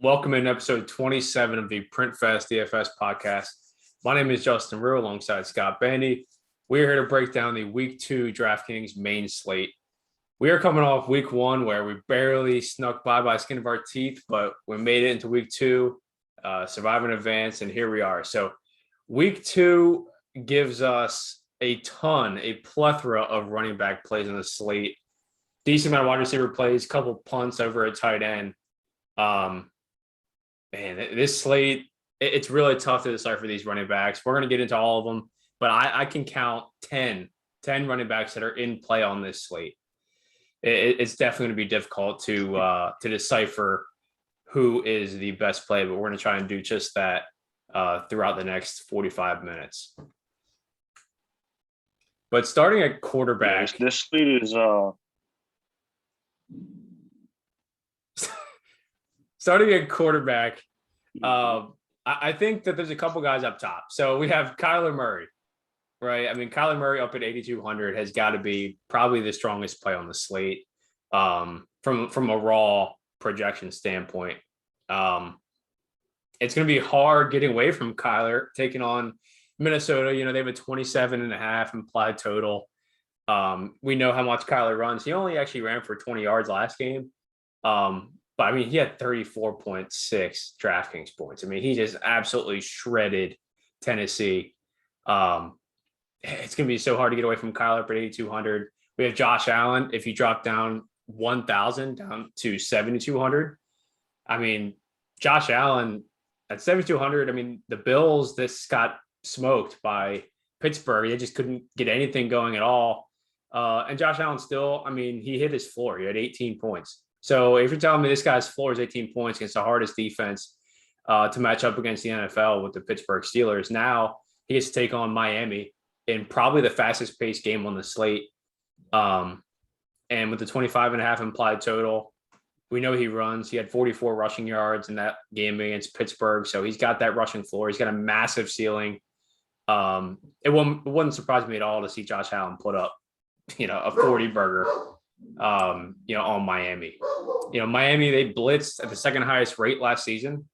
Welcome in episode 27 of the Print Fest DFS podcast. My name is Justin Rue alongside Scott Bandy. We're here to break down the Week 2 DraftKings main slate. We are coming off Week 1 where we barely snuck by the skin of our teeth, but we made it into Week 2, survive in advance, and here we are. So Week 2 gives us a plethora of running back plays on the slate. Decent amount of wide receiver plays, couple punts over at tight end. This slate, it's really tough to decipher these running backs. We're going to get into all of them, but I can count 10 running backs that are in play on this slate. It's definitely going to be difficult to decipher who is the best play, but we're going to try and do just that throughout the next 45 minutes. But starting at quarterback. This slate is starting at quarterback, I think that there's a couple guys up top. So we have Kyler Murray, right? I mean, Kyler Murray up at 8,200 has got to be probably the strongest play on the slate from a raw projection standpoint. It's going to be hard getting away from Kyler taking on Minnesota. You know, they have a 27.5 implied total. We know how much Kyler runs. He only actually ran for 20 yards last game. But I mean, he had 34.6 DraftKings points. I mean, he just absolutely shredded Tennessee. It's going to be so hard to get away from Kyler up at 8,200. We have Josh Allen. If you drop down 1,000 down to 7,200, I mean, Josh Allen at 7,200. I mean, the Bills, this got smoked by Pittsburgh. They just couldn't get anything going at all. And Josh Allen still, I mean, he hit his floor. He had 18 points. So if you're telling me this guy's floor is 18 points against the hardest defense to match up against the NFL with the Pittsburgh Steelers, now he gets to take on Miami in probably the fastest paced game on the slate. And with the 25.5 implied total, we know he runs. He had 44 rushing yards in that game against Pittsburgh. So he's got that rushing floor. He's got a massive ceiling. It wouldn't surprise me at all to see Josh Allen put up, a 40 burger. On Miami. Miami, they blitzed at the second highest rate last season.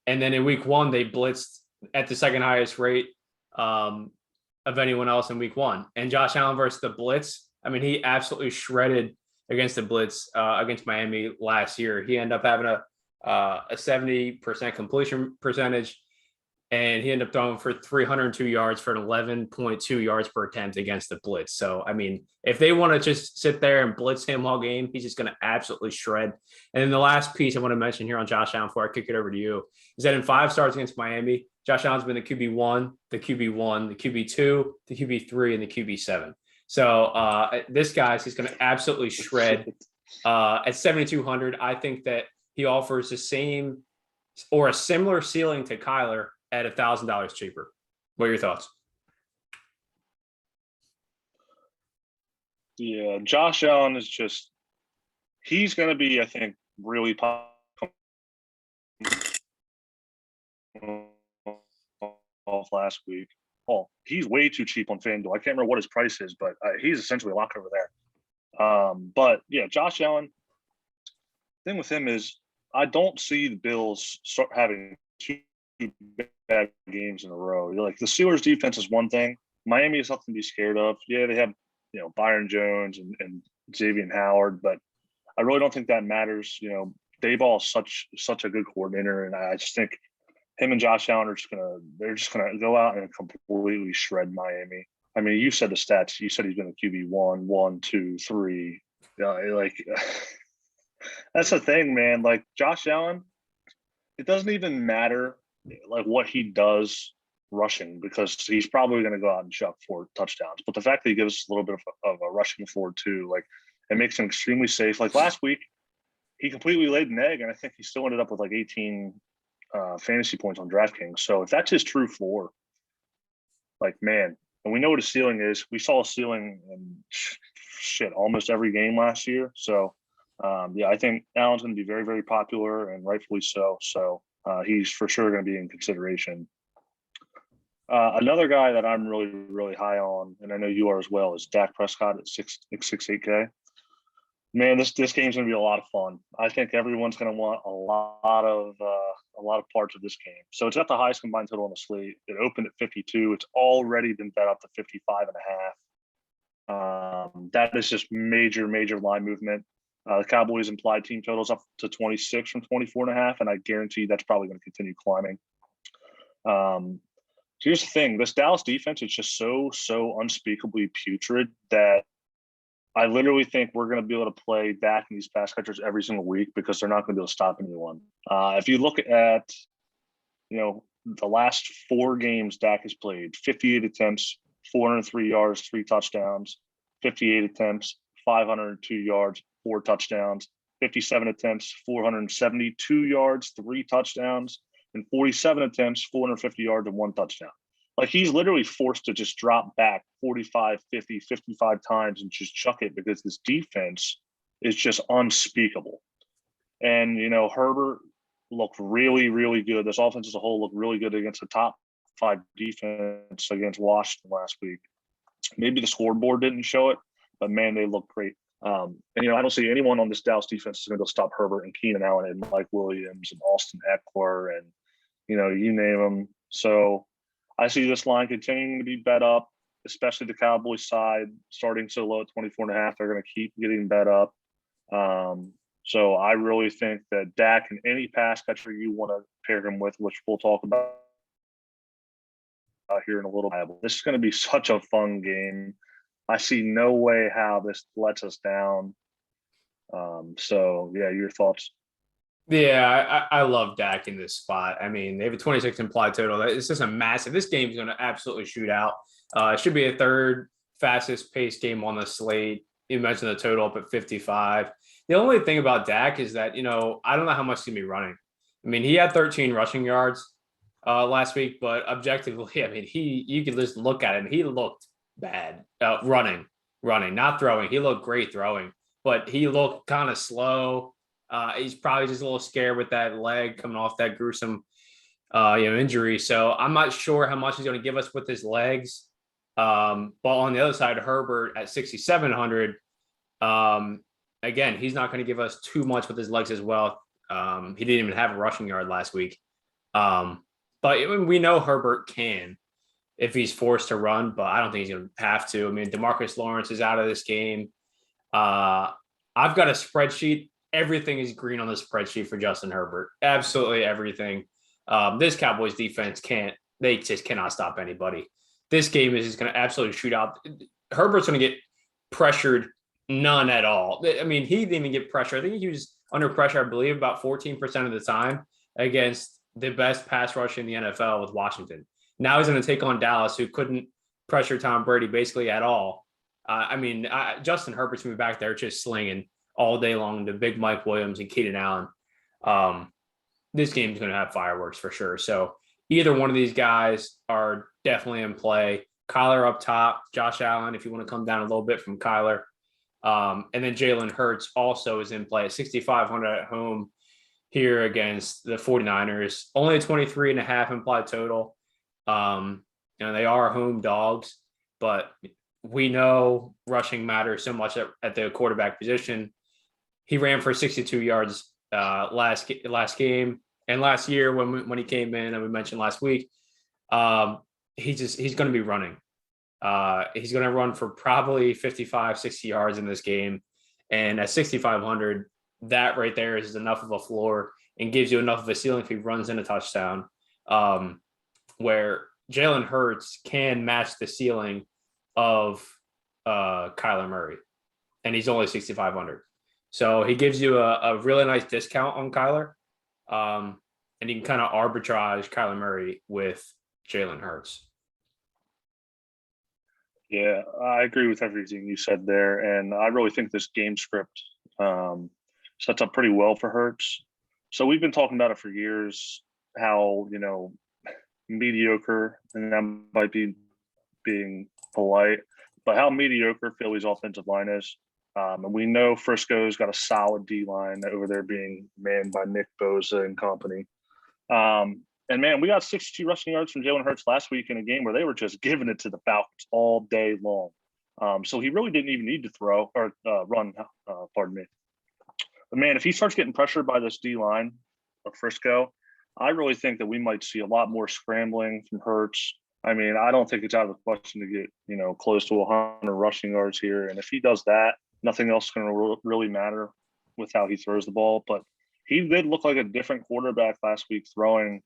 And then in week 1, they blitzed at the second highest rate of anyone else in week 1. And Josh Allen versus the blitz, I mean, he absolutely shredded against the blitz against Miami last year. He ended up having a 70% completion percentage. And he ended up throwing for 302 yards for an 11.2 yards per attempt against the blitz. So, I mean, if they want to just sit there and blitz him all game, he's just going to absolutely shred. And then the last piece I want to mention here on Josh Allen before I kick it over to you is that in 5 starts against Miami, Josh Allen's been the QB1, the QB1, the QB2, the QB3, and the QB7. So this guy's just going to absolutely shred. At 7,200, I think that he offers the same or a similar ceiling to Kyler at $1,000 cheaper. What are your thoughts? Yeah, Josh Allen is he's going to be, I think, really popular last week. Oh, he's way too cheap on FanDuel. I can't remember what his price is, but he's essentially a lock over there. But yeah, Josh Allen, the thing with him is I don't see the Bills start having two bad games in a row. Like the Steelers defense is one thing. Miami is something to be scared of. Yeah, they have, Byron Jones and Xavier Howard, but I really don't think that matters. Dayball is such a good coordinator, and I just think him and Josh Allen are just gonna go out and completely shred Miami. I mean, you said the stats. You said he's been a QB 1, 2, 3. That's the thing, man. Like Josh Allen, it doesn't even matter like what he does rushing because he's probably going to go out and chuck 4 touchdowns. But the fact that he gives us a little bit of a rushing floor too, like it makes him extremely safe. Like last week, he completely laid an egg, and I think he still ended up with like 18 fantasy points on DraftKings. So if that's his true floor, like man, and we know what his ceiling is. We saw a ceiling in almost every game last year. So I think Allen's going to be very, very popular and rightfully so. So he's for sure going to be in consideration. Another guy that I'm really, really high on, and I know you are as well, is Dak Prescott at 6.8K. Man, this game's gonna be a lot of fun. I think everyone's gonna want a lot of parts of this game. So it's got the highest combined total on the slate. It opened at 52. It's already been bet up to 55 and a half. That is just major line movement. The Cowboys implied team totals up to 26 from 24 and a half, and I guarantee that's probably going to continue climbing. Here's the thing: this Dallas defense is just so unspeakably putrid that I literally think we're going to be able to play Dak and these pass catchers every single week because they're not going to be able to stop anyone. If you look at, the last 4 games Dak has played, 58 attempts, 403 yards, 3 touchdowns, 58 attempts, 502 yards, 4 touchdowns, 57 attempts, 472 yards, 3 touchdowns, and 47 attempts, 450 yards, and 1 touchdown. Like, he's literally forced to just drop back 45, 50, 55 times and just chuck it because this defense is just unspeakable. And, Herbert looked really good. This offense as a whole looked really good against the top 5 defense against Washington last week. Maybe the scoreboard didn't show it, but man, they look great. I don't see anyone on this Dallas defense is going to go stop Herbert and Keenan Allen and Mike Williams and Austin Eckler and, you name them. So I see this line continuing to be bet up, especially the Cowboys side starting so low at 24 and a half. They're going to keep getting bet up. So I really think that Dak and any pass catcher you want to pair him with, which we'll talk about here in a little bit. This is going to be such a fun game. I see no way how this lets us down. So yeah, your thoughts? Yeah, I love Dak in this spot. I mean, they have a 26 implied total. It's just a massive. This game is going to absolutely shoot out. It should be a third fastest paced game on the slate. You mentioned the total up at 55. The only thing about Dak is that, I don't know how much he's going to be running. I mean, he had 13 rushing yards last week, but objectively, I mean, you could just look at him. He looked bad running, not throwing. He looked great throwing, but he looked kind of slow. He's probably just a little scared with that leg coming off that gruesome, injury. So I'm not sure how much he's going to give us with his legs. But on the other side, Herbert at 6,700. Again, he's not going to give us too much with his legs as well. He didn't even have a rushing yard last week. But we know Herbert can if he's forced to run, but I don't think he's going to have to. I mean, DeMarcus Lawrence is out of this game. I've got a spreadsheet. Everything is green on the spreadsheet for Justin Herbert. Absolutely everything. This Cowboys defense they just cannot stop anybody. This game is just going to absolutely shoot out. Herbert's going to get pressured none at all. I mean, he didn't even get pressure. I think he was under pressure, I believe, about 14% of the time against the best pass rush in the NFL with Washington. Now he's going to take on Dallas, who couldn't pressure Tom Brady basically at all. Justin Herbert's going to be back there just slinging all day long to big Mike Williams and Keenan Allen. This game's going to have fireworks for sure. So either one of these guys are definitely in play. Kyler up top, Josh Allen, if you want to come down a little bit from Kyler. And then Jalen Hurts also is in play at 6,500 at home here against the 49ers. Only a 23 and a half implied total. They are home dogs, but we know rushing matters so much at the quarterback position. He ran for 62 yards last game, and last year when he came in, and we mentioned last week, he's going to be running. He's going to run for probably 55, 60 yards in this game, and at 6,500, that right there is enough of a floor and gives you enough of a ceiling if he runs in a touchdown, where Jalen Hurts can match the ceiling of Kyler Murray, and he's only 6,500. So he gives you a really nice discount on Kyler, and you can kind of arbitrage Kyler Murray with Jalen Hurts. Yeah, I agree with everything you said there, and I really think this game script sets up pretty well for Hurts. So we've been talking about it for years, how mediocre, and that might be being polite, but how mediocre Philly's offensive line is. And we know Frisco's got a solid D line over there being manned by Nick Bosa and company. And man, we got 62 rushing yards from Jalen Hurts last week in a game where they were just giving it to the Falcons all day long. So he really didn't even need to throw or run. Pardon me. But man, if he starts getting pressured by this D line of Frisco, I really think that we might see a lot more scrambling from Hurts. I mean, I don't think it's out of the question to get close to 100 rushing yards here, and if he does that, nothing else is going to really matter with how he throws the ball. But he did look like a different quarterback last week throwing.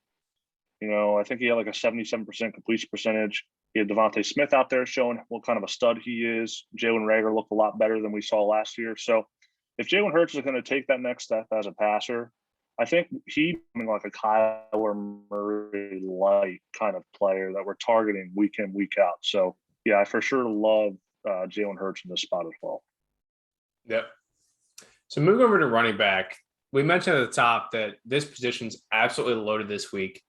I think he had like a 77% completion percentage. He had Devontae Smith out there showing what kind of a stud he is. Jalen Rager looked a lot better than we saw last year. So if Jalen Hurts is going to take that next step as a passer, I think he's like a Kyler Murray light kind of player that we're targeting week in, week out. So yeah, I for sure love Jalen Hurts in this spot as well. Yep. So moving over to running back, we mentioned at the top that this position's absolutely loaded this week.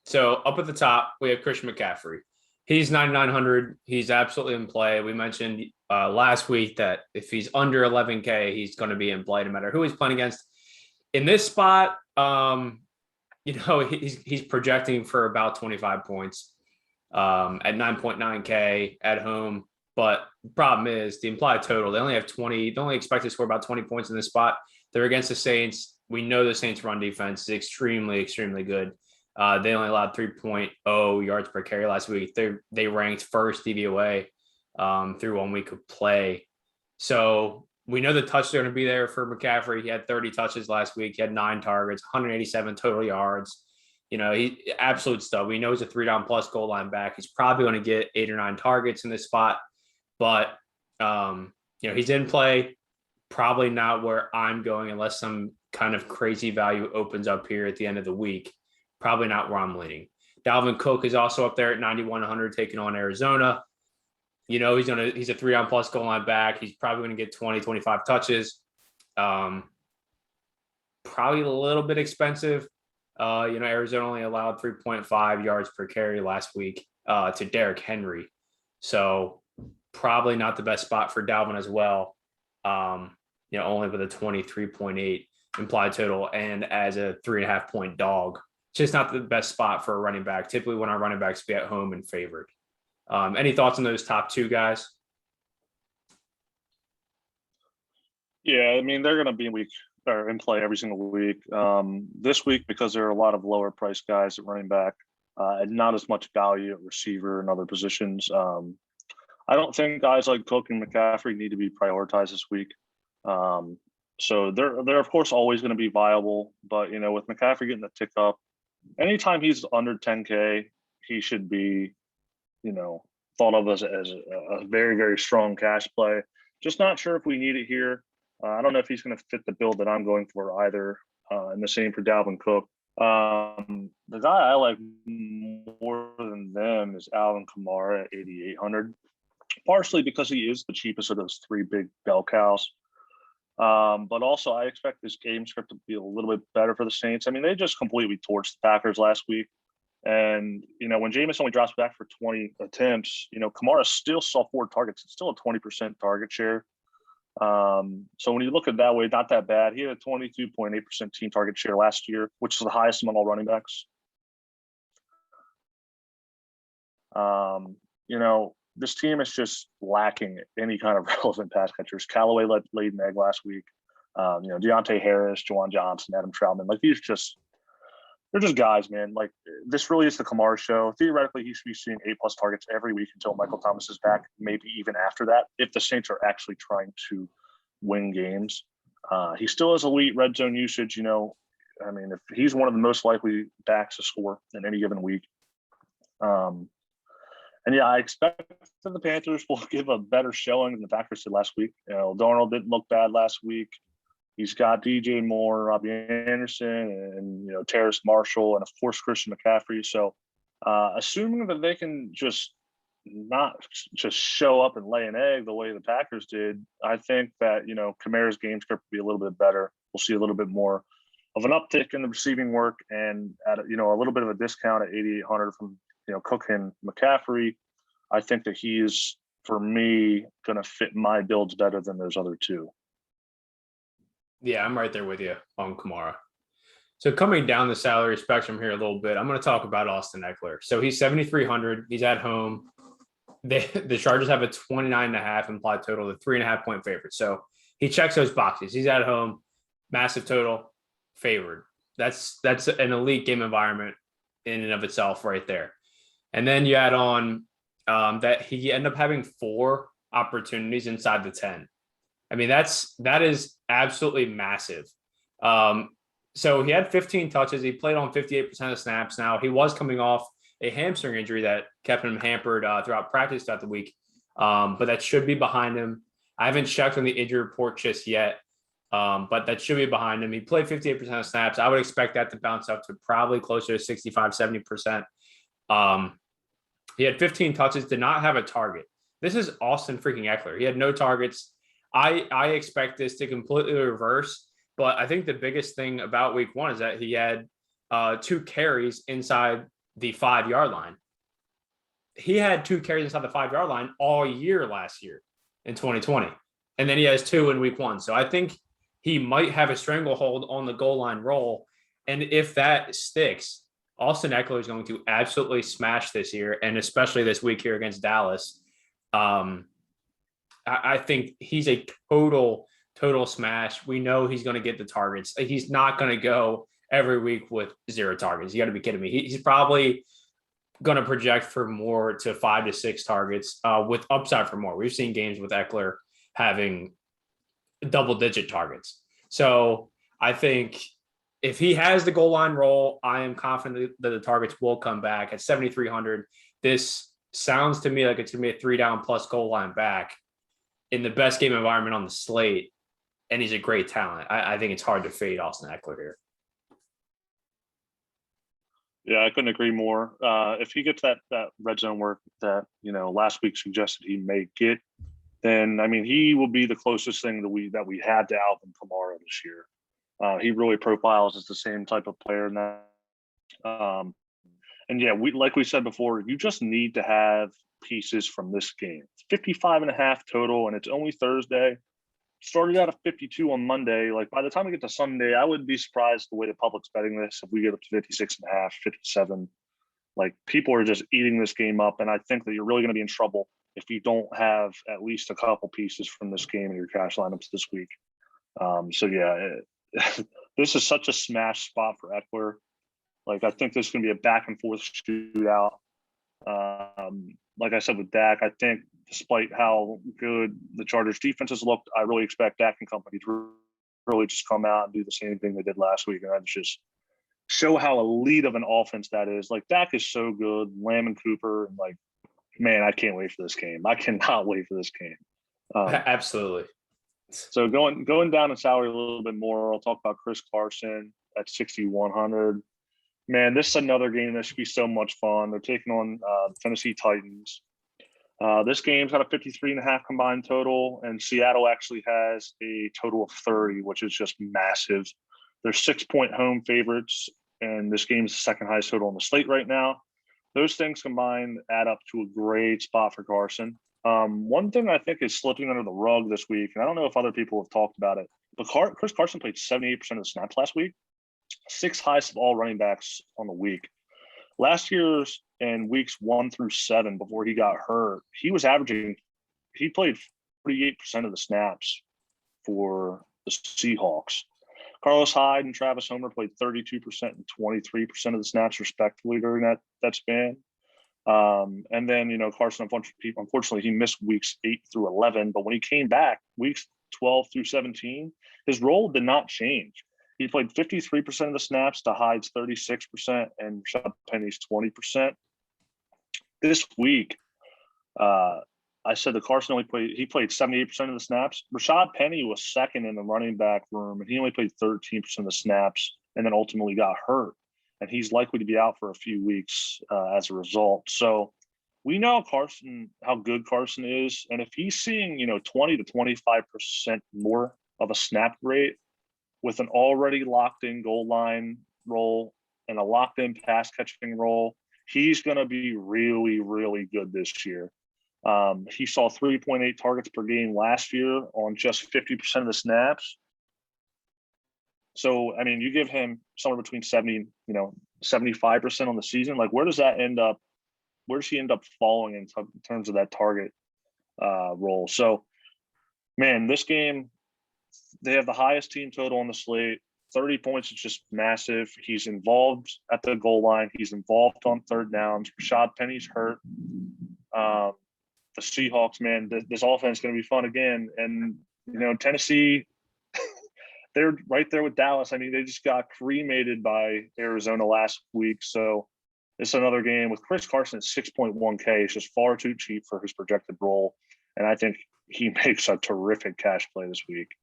So up at the top, we have Christian McCaffrey. He's 9,900. He's absolutely in play. We mentioned last week that if he's under 11K, he's going to be in play no matter who he's playing against. In this spot, he's projecting for about 25 points at 9.9K at home. But the problem is the implied total. They only have 20. They only expect to score about 20 points in this spot. They're against the Saints. We know the Saints' run defense is extremely, extremely good. They only allowed 3.0 yards per carry last week. They ranked first DVOA through 1 week of play. So we know the touches are going to be there for McCaffrey. He had 30 touches last week. He had 9 targets, 187 total yards. He absolute stud. We know he's a 3-down plus goal line back. He's probably going to get 8 or 9 targets in this spot. But, he's in play. Probably not where I'm going unless some kind of crazy value opens up here at the end of the week. Probably not where I'm leaning. Dalvin Cook is also up there at 9,100 taking on Arizona. He's a 3-down plus goal line back. He's probably going to get 20, 25 touches. Probably a little bit expensive. Arizona only allowed 3.5 yards per carry last week to Derrick Henry. So probably not the best spot for Dalvin as well. Only with a 23.8 implied total and as a 3.5 point dog. Just not the best spot for a running back. Typically when our running backs be at home and favored. Any thoughts on those top 2 guys? Yeah, I mean, they're going to be in play every single week. This week, because there are a lot of lower price guys at running back and not as much value at receiver and other positions. I don't think guys like Cook and McCaffrey need to be prioritized this week. So they're of course always going to be viable, but with McCaffrey getting the tick up, anytime he's under 10K, he should be, thought of as a very, very strong cash play. Just not sure if we need it here. I don't know if he's going to fit the build that I'm going for either. And the same for Dalvin Cook. The guy I like more than them is Alvin Kamara at 8,800. Partially because he is the cheapest of those 3 big bell cows. But also I expect this game script to be a little bit better for the Saints. I mean, they just completely torched the Packers last week. And, when Jameis only drops back for 20 attempts, Kamara still saw 4 targets. It's still a 20% target share. So when you look at it that way, not that bad. He had a 22.8% team target share last year, which is the highest among all running backs. This team is just lacking any kind of relevant pass catchers. Callaway laid an egg last week. Deontay Harris, Juwan Johnson, Adam Troutman. Like they're just guys, man. Like this really is the Kamara show. Theoretically, he should be seeing 8+ targets every week until Michael Thomas is back. Maybe even after that, if the Saints are actually trying to win games. He still has elite red zone usage. If he's one of the most likely backs to score in any given week. And yeah, I expect that the Panthers will give a better showing than the Packers did last week. Darnold didn't look bad last week. He's got DJ Moore, Robbie Anderson, and Terrace Marshall, and of course Christian McCaffrey. So, assuming that they can just not just show up and lay an egg the way the Packers did, I think that Kamara's game script will be a little bit better. We'll see a little bit more of an uptick in the receiving work, and at a little bit of a discount at 8,800 from Cook and McCaffrey. I think that he is, for me, going to fit my builds better than those other 2. Yeah, I'm right there with you on Kamara. So coming down the salary spectrum here a little bit, I'm going to talk about Austin Eckler. So he's 7,300. He's at home. the Chargers have a 29.5 implied total, the 3.5 point favorite. So he checks those boxes. He's at home, massive total, favored. That's an elite game environment in and of itself right there. And then you add on that he ended up having 4 opportunities inside the 10. I mean, that is absolutely massive. Um, so he had 15 touches. He played on 58% of snaps. Now he was coming off a hamstring injury that kept him hampered throughout practice throughout the week, but that should be behind him. I haven't checked on the injury report just yet, but that should be behind him. He played 58% of snaps. I would expect that to bounce up to probably closer to 65, 70%. He had 15 touches, did not have a target. This is Austin freaking Eckler. He had no targets. I expect this to completely reverse, but I think the biggest thing about week 1 is that he had 2 carries inside the 5-yard line. He had 2 carries inside the 5-yard line all year last year in 2020. And then he has 2 in week 1. So I think he might have a stranglehold on the goal line roll. And if that sticks, Austin Eckler is going to absolutely smash this year, and especially this week here against Dallas. I think he's a total smash. We know he's going to get the targets. He's not going to go every week with 0 targets. You got to be kidding me. He's probably going to project for more to 5 to 6 targets with upside for more. We've seen games with Eckler having double-digit targets. So I think if he has the goal line roll, I am confident that the targets will come back at 7,300. This sounds to me like it's going to be a 3-down plus goal line back in the best game environment on the slate, and he's a great talent. I think it's hard to fade Austin Eckler here. Yeah, I couldn't agree more. If he gets that red zone work that last week suggested he may get, then I mean he will be the closest thing that we had to Alvin Kamara this year. He really profiles as the same type of player now. And yeah, like we said before, you just need to have pieces from this game. It's 55.5 total, and it's only Thursday. Started out at 52 on Monday. Like by the time we get to Sunday, I wouldn't be surprised the way the public's betting this if we get up to 56.5, 57. Like people are just eating this game up, and I think that you're really going to be in trouble if you don't have at least a couple pieces from this game in your cash lineups this week. So yeah, this is such a smash spot for Eckler. Like I think this is going to be a back and forth shootout. Like I said with Dak, I think despite how good the Chargers defense has looked, I really expect Dak and company to really just come out and do the same thing they did last week. And that's just show how elite of an offense that is. Like Dak is so good, Lamb and Cooper, and like, man, I can't wait for this game. I cannot wait for this game. Absolutely. So going down in salary a little bit more, I'll talk about Chris Carson at 6,100. Man, this is another game that should be so much fun. They're taking on Tennessee Titans. This game's got a 53.5 combined total, and Seattle actually has a total of 30, which is just massive. They're 6-point home favorites, and this game's the second highest total on the slate right now. Those things combined add up to a great spot for Carson. One thing I think is slipping under the rug this week, and I don't know if other people have talked about it, but Chris Carson played 78% of the snaps last week. 6th highest of all running backs on the week. Last year's in weeks 1 through 7 before he got hurt, he played 48% of the snaps for the Seahawks. Carlos Hyde and Travis Homer played 32% and 23% of the snaps respectively during that span. And then, Carson, unfortunately, he missed weeks 8 through 11, but when he came back, weeks 12 through 17, his role did not change. He played 53% of the snaps to Hyde's 36% and Rashad Penny's 20%. This week, I said that Carson he played 78% of the snaps. Rashad Penny was second in the running back room, and he only played 13% of the snaps and then ultimately got hurt. And he's likely to be out for a few weeks as a result. So we know how good Carson is. And if he's seeing, 20 to 25% more of a snap rate, with an already locked-in goal line role and a locked-in pass-catching role, he's going to be really, really good this year. He saw 3.8 targets per game last year on just 50% of the snaps. So, I mean, you give him somewhere between 75% on the season. Like, where does that end up where does he end up falling in terms of that target role? So, man, this game, they have the highest team total on the slate. 30 points is just massive. He's involved at the goal line. He's involved on third downs. Rashad Penny's hurt. The Seahawks, man, this offense is going to be fun again. And, Tennessee, they're right there with Dallas. I mean, they just got cremated by Arizona last week. So it's another game with Chris Carson at 6.1K. It's just far too cheap for his projected role. And I think he makes a terrific cash play this week.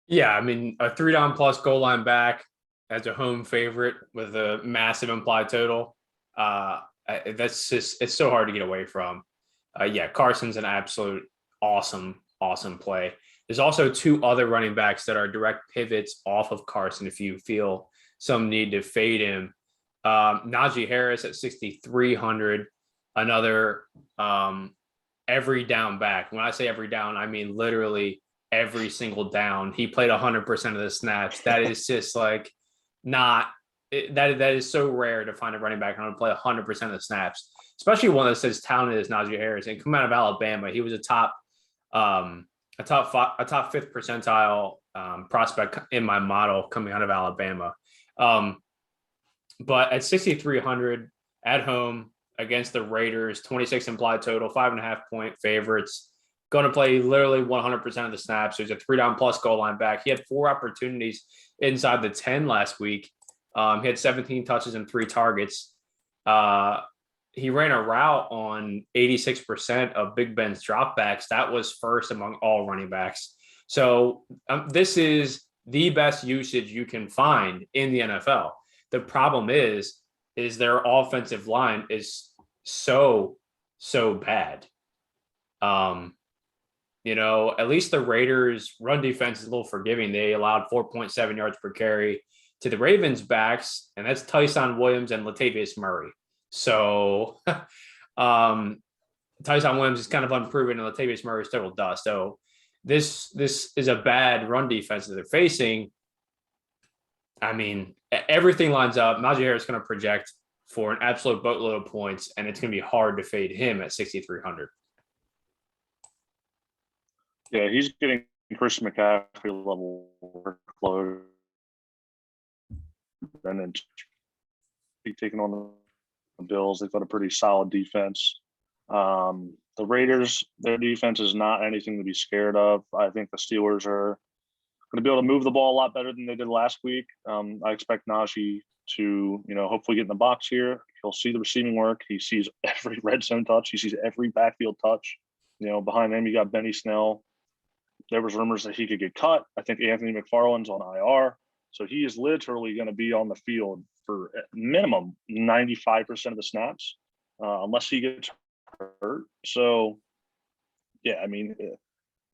Yeah, I mean, a 3-down plus goal line back as a home favorite with a massive implied total. That's just, it's so hard to get away from. Yeah, Carson's an absolute awesome play. There's also 2 other running backs that are direct pivots off of Carson if you feel some need to fade him. Najee Harris at 6,300, another every down back. When I say every down, I mean literally every single down. He played 100% of the snaps. That is just like that is so rare to find a running back on to play 100% of the snaps, especially one that's as talented as Najee Harris. And come out of Alabama, he was a top 5th percentile prospect in my model coming out of Alabama. But at 6,300 at home against the Raiders, 26 implied total, 5.5 point favorites. Going to play literally 100% of the snaps. There's a 3-down plus goal line back. He had 4 opportunities inside the 10 last week. He had 17 touches and 3 targets. He ran a route on 86% of Big Ben's dropbacks. That was first among all running backs. So this is the best usage you can find in the NFL. The problem is their offensive line is so bad. At least the Raiders' run defense is a little forgiving. They allowed 4.7 yards per carry to the Ravens' backs, and that's Tyson Williams and Latavius Murray. So Tyson Williams is kind of unproven, and Latavius Murray is total dust. So this is a bad run defense that they're facing. I mean, everything lines up. Najee Harris is going to project for an absolute boatload of points, and it's going to be hard to fade him at 6,300. Yeah, he's getting Christian McCaffrey level workload, and then taking on the Bills. They've got a pretty solid defense. The Raiders, their defense is not anything to be scared of. I think the Steelers are going to be able to move the ball a lot better than they did last week. I expect Najee to, hopefully get in the box here. He'll see the receiving work. He sees every red zone touch. He sees every backfield touch. Behind him, you got Benny Snell. There was rumors that he could get cut. I think Anthony McFarland's on IR. So he is literally going to be on the field for at minimum 95% of the snaps, unless he gets hurt. So, yeah, I mean,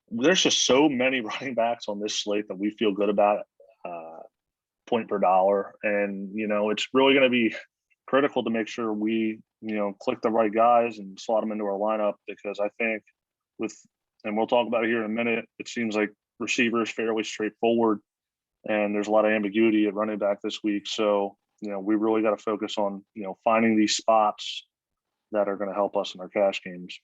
there's just so many running backs on this slate that we feel good about point per dollar. And, it's really going to be critical to make sure we, click the right guys and slot them into our lineup, because I think and we'll talk about it here in a minute, it seems like receiver is fairly straightforward, and there's a lot of ambiguity at running back this week. So, we really got to focus on, finding these spots that are going to help us in our cash games.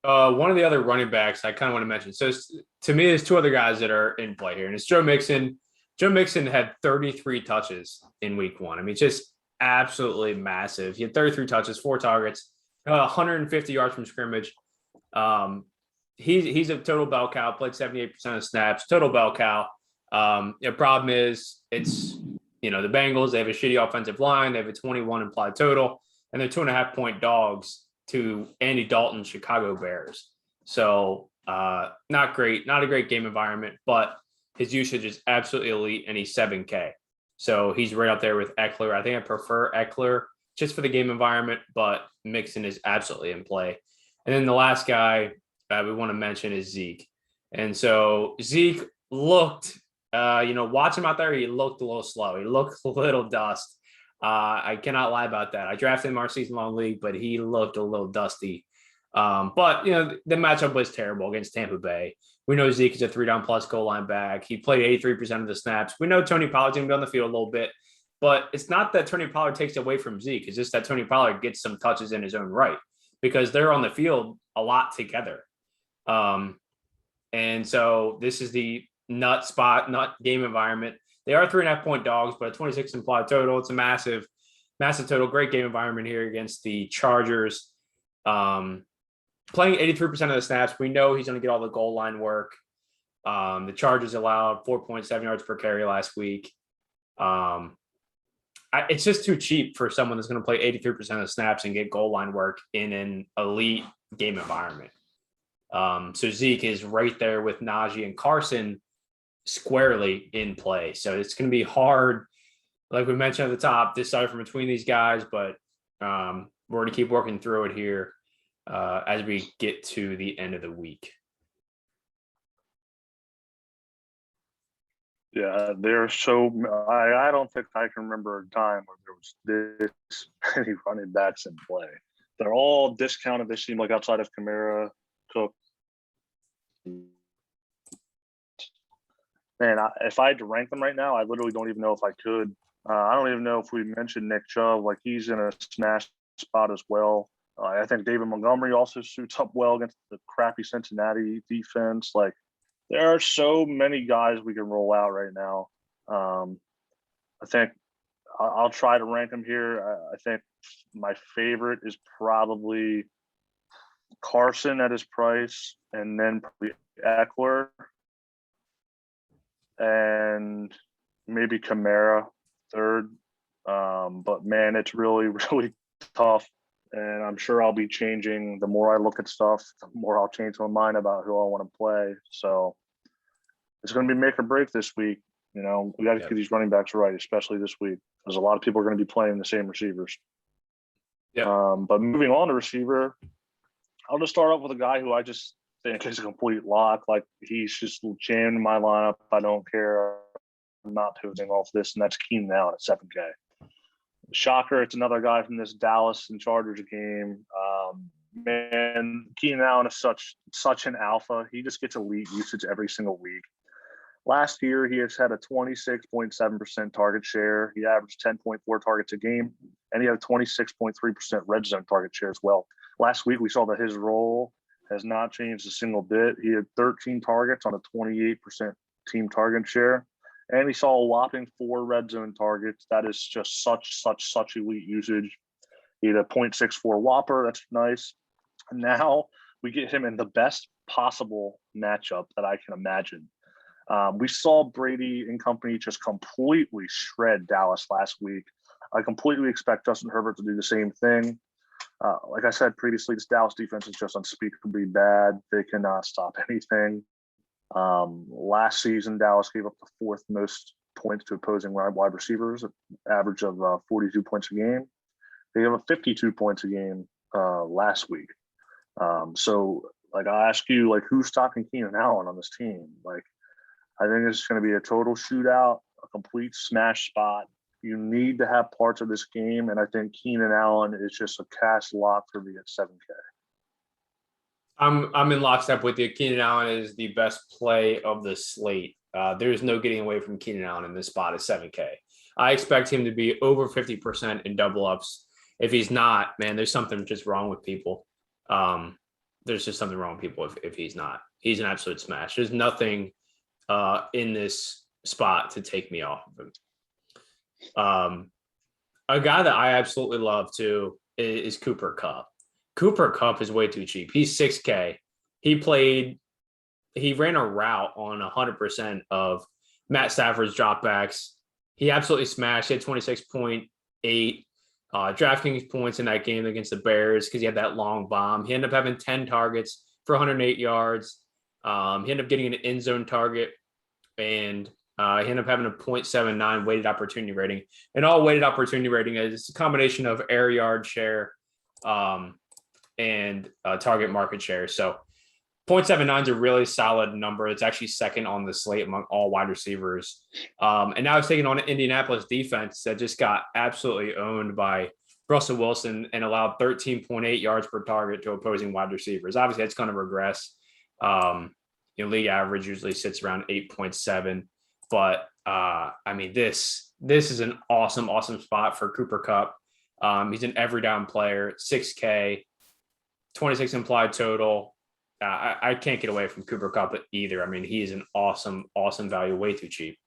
One of the other running backs I kind of want to mention. So to me, there's 2 other guys that are in play here, and it's Joe Mixon. Joe Mixon had 33 touches in week 1. I mean, just absolutely massive. He had 33 touches, 4 targets, 150 yards from scrimmage. He's a total bell cow, played 78% of snaps, total bell cow. The problem is it's, the Bengals, they have a shitty offensive line. They have a 21 implied total, and they're 2.5 point dogs to Andy Dalton's Chicago Bears. So not great, not a great game environment, but his usage is absolutely elite, and he's 7K. So he's right up there with Eckler. I think I prefer Eckler just for the game environment, but Mixon is absolutely in play. And then the last guy we want to mention is Zeke. And so Zeke looked, watch him out there, he looked a little slow. He looked a little dust. I cannot lie about that. I drafted him in our season-long league, but he looked a little dusty. But the matchup was terrible against Tampa Bay. We know Zeke is a 3-down plus goal line back. He played 83% of the snaps. We know Tony Pollard's going to be on the field a little bit, but it's not that Tony Pollard takes away from Zeke. It's just that Tony Pollard gets some touches in his own right because they're on the field a lot together. And so this is the nut game environment. They are 3.5-point dogs, but a 26 implied total. It's a massive total. Great game environment here against the Chargers. Playing 83% of the snaps. We know he's going to get all the goal line work. The Chargers allowed 4.7 yards per carry last week. It's just too cheap for someone that's going to play 83% of the snaps and get goal line work in an elite game environment. So Zeke is right there with Najee and Carson squarely in play. So it's going to be hard, like we mentioned at the top, decide from between these guys, but we're going to keep working through it here as we get to the end of the week. Yeah, there's so I don't think I can remember a time where there was this many running backs in play. They're all discounted. They seem like outside of Kamara, Cook. Man, if I had to rank them right now, I literally don't even know if I could. I don't even know if we mentioned Nick Chubb. Like, he's in a smash spot as well. I think David Montgomery also suits up well against the crappy Cincinnati defense. Like, there are so many guys we can roll out right now. I think I'll try to rank them here. I think my favorite is probably Carson at his price, and then probably Eckler, and maybe Kamara third. But man, it's really, really tough. And I'm sure I'll be changing. The more I look at stuff, the more I'll change my mind about who I want to play. So it's going to be make or break this week. We got to get these running backs right, especially this week, because a lot of people are going to be playing the same receivers. Yeah. But moving on to receiver, I'll just start off with a guy who I just think is a complete lock. Like, he's just jammed in my lineup. I don't care. I'm not pivoting off this, and that's Keenan Allen at 7K. Shocker, it's another guy from this Dallas and Chargers game. Man, Keenan Allen is such an alpha. He just gets elite usage every single week. Last year, he has had a 26.7% target share. He averaged 10.4 targets a game, and he had a 26.3% red zone target share as well. Last week, we saw that his role has not changed a single bit. He had 13 targets on a 28% team target share, and he saw a whopping 4 red zone targets. That is just such elite usage. He had a 0.64 Whopper. That's nice. And now we get him in the best possible matchup that I can imagine. We saw Brady and company just completely shred Dallas last week. I completely expect Justin Herbert to do the same thing. Like I said previously, this Dallas defense is just unspeakably bad. They cannot stop anything. Last season, Dallas gave up the 4th most points to opposing wide receivers, an average of 42 points a game. They gave up 52 points a game last week. So, like, I ask you, like, who's stopping Keenan Allen on this team? Like, I think it's going to be a total shootout, a complete smash spot. You need to have parts of this game, and I think Keenan Allen is just a cash lock for me at 7K. I'm in lockstep with you. Keenan Allen is the best play of the slate. There's no getting away from Keenan Allen in this spot at 7K. I expect him to be over 50% in double ups. If he's not, man, there's something just wrong with people. There's just something wrong with people if he's not. He's an absolute smash. There's nothing in this spot to take me off of him. A guy that I absolutely love too is Cooper Kupp. Cooper Kupp is way too cheap. He's 6K. He ran a route on 100% of Matt Stafford's dropbacks. He absolutely smashed. He had 26.8 Draftkings points in that game against the Bears because he had that long bomb. He ended up having 10 targets for 108 yards. He ended up getting an end zone target, and he ended up having a 0.79 weighted opportunity rating. And all weighted opportunity rating is a combination of air yard share and target market share. So 0.79 is a really solid number. It's actually second on the slate among all wide receivers. And now it's taking on an Indianapolis defense that just got absolutely owned by Russell Wilson and allowed 13.8 yards per target to opposing wide receivers. Obviously, that's going to regress. League average usually sits around 8.7. But I mean, this is an awesome spot for Cooper Kupp. He's an every down player, 6K, 26 implied total. I can't get away from Cooper Kupp either. I mean, he is an awesome value, way too cheap.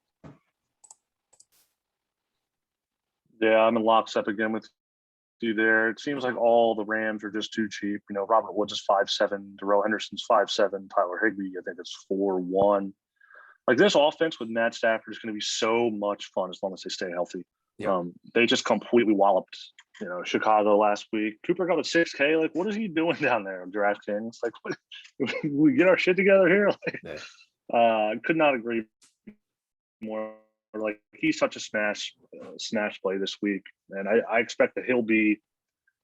Yeah, I'm in lockstep again with you there. It seems like all the Rams are just too cheap. Robert Woods is 5'7", Darrell Henderson's 5'7", Tyler Higbee, I think it's 4'1". Like, this offense with Matt Stafford is going to be so much fun as long as they stay healthy. Yeah. They just completely walloped, Chicago last week. Cooper got a 6K. Like, what is he doing down there on Draftkings? Like, what, we get our shit together here. I could not agree more. Like, he's such a smash play this week, and I expect that he'll be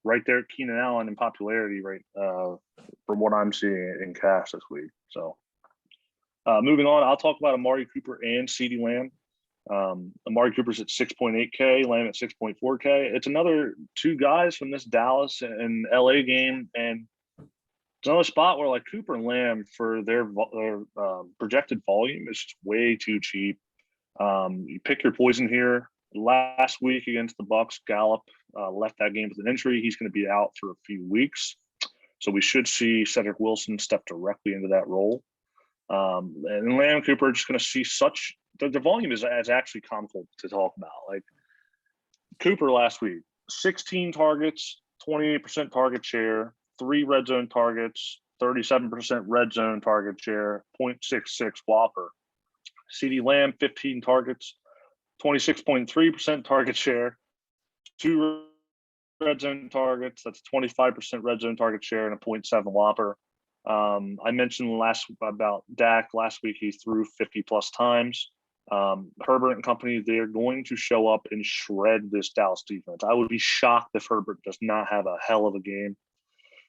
right there at Keenan Allen in popularity, right, from what I'm seeing in cash this week. So, moving on, I'll talk about Amari Cooper and CeeDee Lamb. Amari Cooper's at 6.8K, Lamb at 6.4K. It's another two guys from this Dallas and LA game, and it's another spot where, like, Cooper and Lamb, for their projected volume, is just way too cheap. You pick your poison here. Last week against the Bucs, Gallup left that game with an injury. He's going to be out for a few weeks, so we should see Cedric Wilson step directly into that role. And Lamb and Cooper are just going to see such the volume is actually comical to talk about. Like, Cooper last week, 16 targets, 28% target share, 3 red zone targets, 37% red zone target share, 0.66 Whopper. CeeDee Lamb, 15 targets, 26.3% target share, 2 red zone targets. That's 25% red zone target share and a 0.7 Whopper. I mentioned about Dak last week. He threw 50 plus times. Herbert and company, they're going to show up and shred this Dallas defense. I would be shocked if Herbert does not have a hell of a game.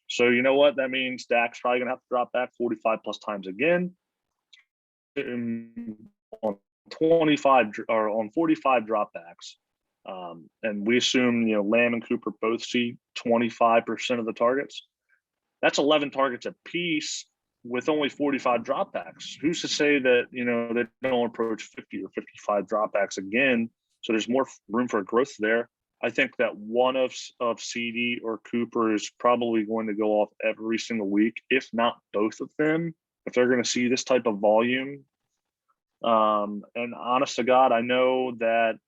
So, you know what? That means Dak's probably going to have to drop back 45 plus times again. On 25 or on 45 dropbacks. And we assume, Lamb and Cooper both see 25% of the targets. That's 11 targets apiece with only 45 dropbacks. Who's to say that, they don't approach 50 or 55 dropbacks again? So there's more room for growth there. I think that one of CD or Cooper is probably going to go off every single week, if not both of them, if they're going to see this type of volume. And honest to God, I know that,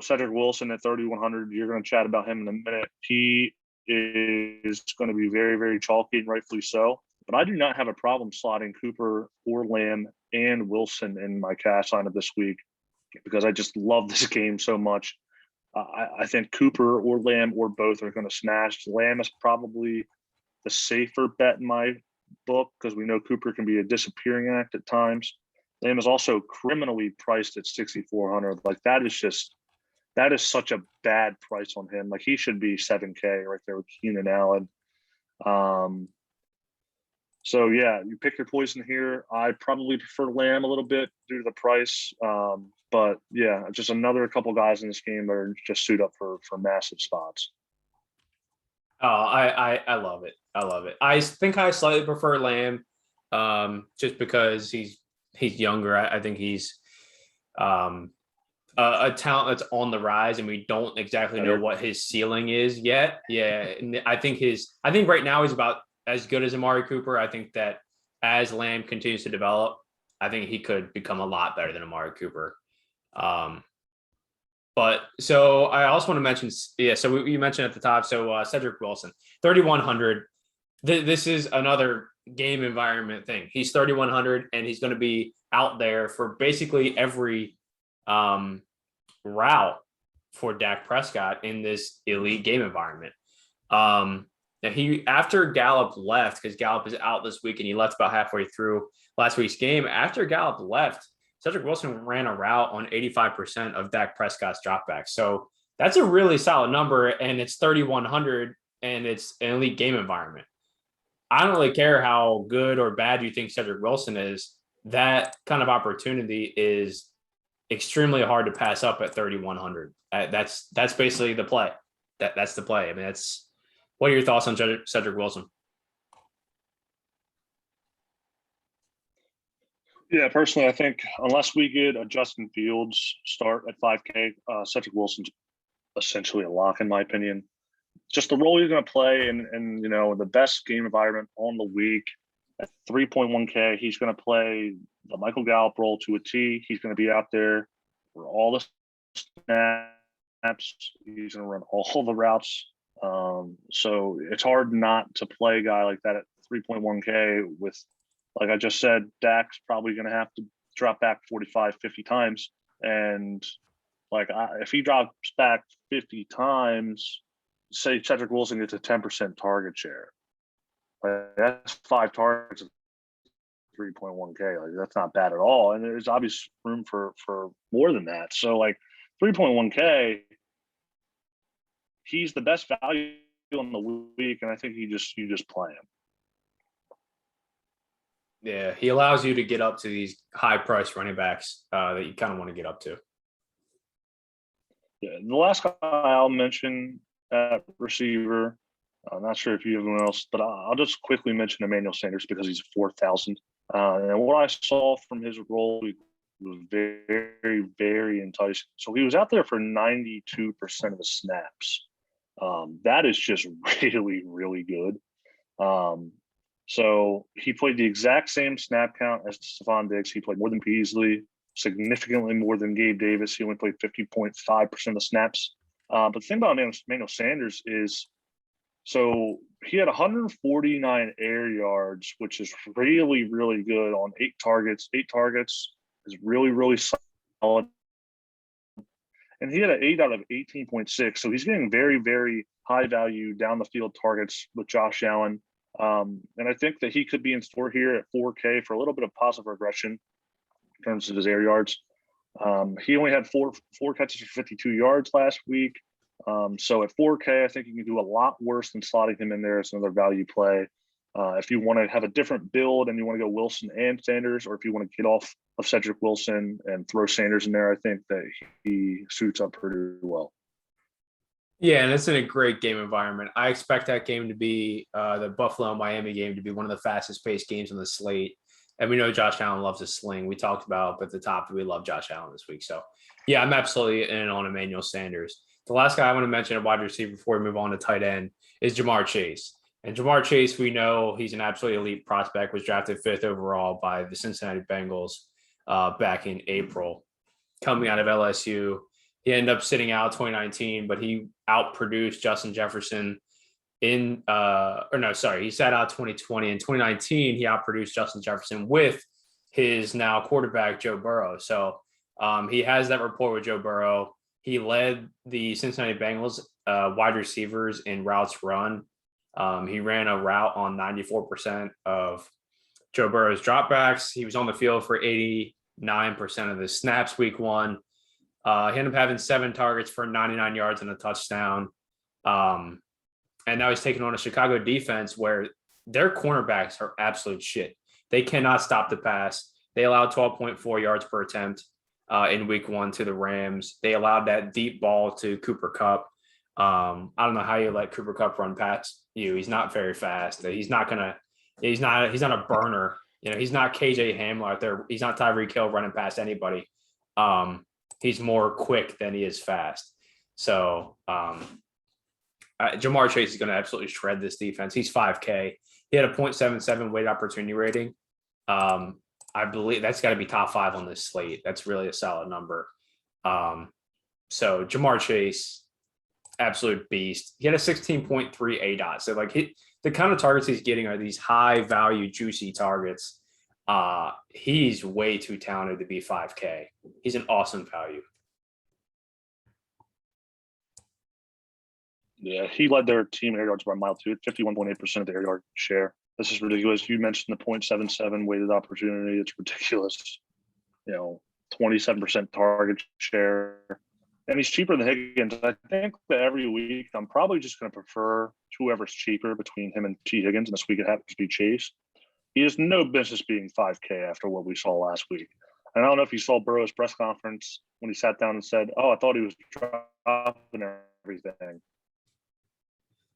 Cedric Wilson at 3,100, you're going to chat about him in a minute. He is going to be very, very chalky, and rightfully so. But I do not have a problem slotting Cooper or Lamb and Wilson in my cash lineup this week because I just love this game so much. I think Cooper or Lamb or both are going to smash. Lamb is probably the safer bet in my book because we know Cooper can be a disappearing act at times. Lamb is also criminally priced at 6,400. Like, that is such a bad price on him. Like, he should be 7K right there with Keenan Allen. So yeah, you pick your poison here. I probably prefer Lamb a little bit due to the price. But yeah, just another couple guys in this game that are just suit up for massive spots. Oh, I love it. I love it. I think I slightly prefer Lamb, just because he's younger. I think he's a talent that's on the rise, and we don't exactly know what his ceiling is yet. Yeah, and I think right now he's about as good as Amari Cooper. I think that as Lamb continues to develop, I think he could become a lot better than Amari Cooper. But so I also want to mention, so you mentioned at the top, so Cedric Wilson, 3,100. This is another game environment thing. He's 3,100, and he's going to be out there for basically every route for Dak Prescott in this elite game environment. Now after Gallup left, because Gallup is out this week and he left about halfway through last week's game. After Gallup left, Cedric Wilson ran a route on 85% of Dak Prescott's dropbacks. So that's a really solid number, and it's 3,100, and it's an elite game environment. I don't really care how good or bad you think Cedric Wilson is. That kind of opportunity is extremely hard to pass up at 3,100. That's basically the play. that's the play. I mean, that's what are your thoughts on Cedric Wilson? Yeah, personally, I think unless we get a Justin Fields start at 5K, Cedric Wilson's essentially a lock in my opinion. Just the role he's going to play, and the best game environment on the week at 3.1K, he's going to play the Michael Gallup role to a T. He's going to be out there for all the snaps. He's going to run all the routes. So it's hard not to play a guy like that at 3.1K with, like I just said, Dak's probably going to have to drop back 45, 50 times. And if he drops back 50 times, say Cedric Wilson gets a 10% target share. That's 5 targets of 3.1K. Like that's not bad at all. And there's obvious room for more than that. So 3.1K, he's the best value in the week, and I think you just play him. Yeah, he allows you to get up to these high price running backs that you kind of want to get up to. Yeah, the last guy I'll mention at receiver, I'm not sure if you have anyone else, but I'll just quickly mention Emmanuel Sanders because he's 4,000. And what I saw from his role was very, very enticing. So he was out there for 92% of the snaps. That is just really, really good. So he played the exact same snap count as Stephon Diggs. He played more than Beasley, significantly more than Gabe Davis. He only played 50.5% of the snaps. But the thing about Emmanuel Sanders is, so he had 149 air yards, which is really, really good on 8 targets. 8 targets is really, really solid. And he had an 8 out of 18.6. So he's getting very, very high value down the field targets with Josh Allen. And I think that he could be in store here at 4K for a little bit of positive regression in terms of his air yards. He only had four catches for 52 yards last week. So at 4K, I think you can do a lot worse than slotting him in there as another value play. If you want to have a different build and you want to go Wilson and Sanders, or if you want to get off of Cedric Wilson and throw Sanders in there, I think that he suits up pretty well. Yeah, and it's in a great game environment. I expect that game to be the Buffalo-Miami game to be one of the fastest paced games on the slate. And we know Josh Allen loves a sling. We talked about at the top that we love Josh Allen this week. So, yeah, I'm absolutely in on Emmanuel Sanders. The last guy I want to mention at wide receiver before we move on to tight end is Jamar Chase. And Jamar Chase, we know he's an absolutely elite prospect, was drafted 5th overall by the Cincinnati Bengals back in April, coming out of LSU. He ended up sitting out 2019, but he outproduced Justin Jefferson he sat out 2020. In 2019, he outproduced Justin Jefferson with his now quarterback, Joe Burrow. So he has that rapport with Joe Burrow. He led the Cincinnati Bengals wide receivers in routes run. He ran a route on 94% of Joe Burrow's dropbacks. He was on the field for 89% of the snaps week 1. He ended up having 7 targets for 99 yards and a touchdown. And now he's taking on a Chicago defense where their cornerbacks are absolute shit. They cannot stop the pass. They allowed 12.4 yards per attempt in week 1 to the Rams. They allowed that deep ball to Cooper Kupp. I don't know how you let Cooper Kupp run past you. He's not very fast. He's not a burner. He's not KJ Hamler out there. He's not Tyreek Hill running past anybody. He's more quick than he is fast. So Jamar Chase is going to absolutely shred this defense. He's 5K. He had a 0.77 weighted opportunity rating. I believe that's got to be top 5 on this slate. That's really a solid number. So Jamar Chase, absolute beast. He had a 16.3 ADOT. So the kind of targets he's getting are these high value, juicy targets. He's way too talented to be 5K. He's an awesome value. Yeah, he led their team air yards by a mile too, 51.8% of the air yard share. This is ridiculous. You mentioned the 0.77 weighted opportunity. It's ridiculous. 27% target share. And he's cheaper than Higgins. I think that every week I'm probably just going to prefer whoever's cheaper between him and T. Higgins. And this week it happens to be Chase. He has no business being 5K after what we saw last week. And I don't know if you saw Burrow's press conference when he sat down and said, "Oh, I thought he was dropping everything."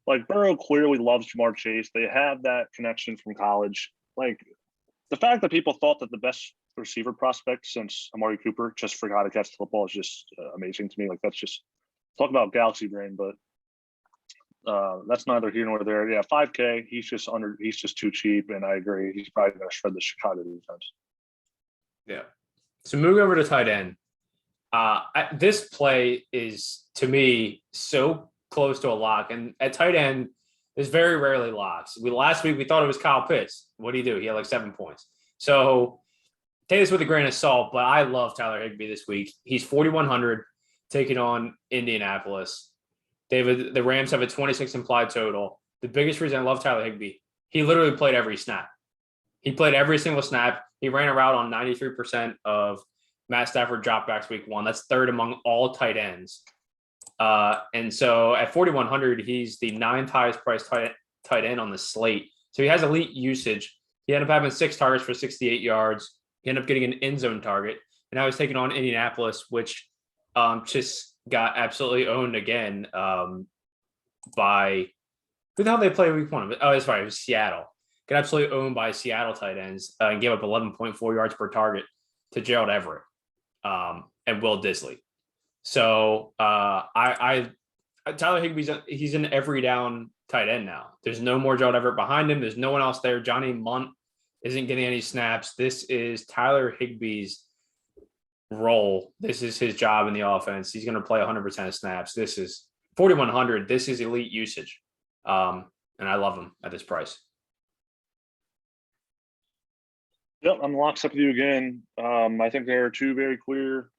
Like Burrow clearly loves Jamar Chase. They have that connection from college. Like the fact that people thought that the best receiver prospect since Amari Cooper just forgot to catch the football is just amazing to me. Like that's just talk about galaxy brain, but that's neither here nor there. Yeah, 5K. He's just too cheap, and I agree. He's probably going to shred the Chicago defense. Yeah. So moving over to tight end. This play is to me so close to a lock, and at tight end, there's very rarely locks. Last week we thought it was Kyle Pitts. What do you do? He had like 7 points. So take this with a grain of salt, but I love Tyler Higbee this week. He's 4,100 taking on Indianapolis. The Rams have a 26 implied total. The biggest reason I love Tyler Higbee, he literally played every snap. He played every single snap. He ran a route on 93% of Matt Stafford dropbacks week 1. That's third among all tight ends. And so at 4,100, he's the 9th highest priced tight end on the slate. So he has elite usage. He ended up having 6 targets for 68 yards. He ended up getting an end zone target. And now he's taking on Indianapolis, which just got absolutely owned again by who the hell they play week 1? Oh, that's right. It was Seattle. Got absolutely owned by Seattle tight ends and gave up 11.4 yards per target to Gerald Everett and Will Disley. So Tyler Higbee's he's an every down tight end now. There's no more Gerald Everett behind him. There's no one else there. Johnny Munt isn't getting any snaps. This is Tyler Higbee's role. This is his job in the offense. He's going to play 100% of snaps. This is 4,100. This is elite usage. And I love him at this price. Yep, I'm locked up with you again. I think there are 2 very clear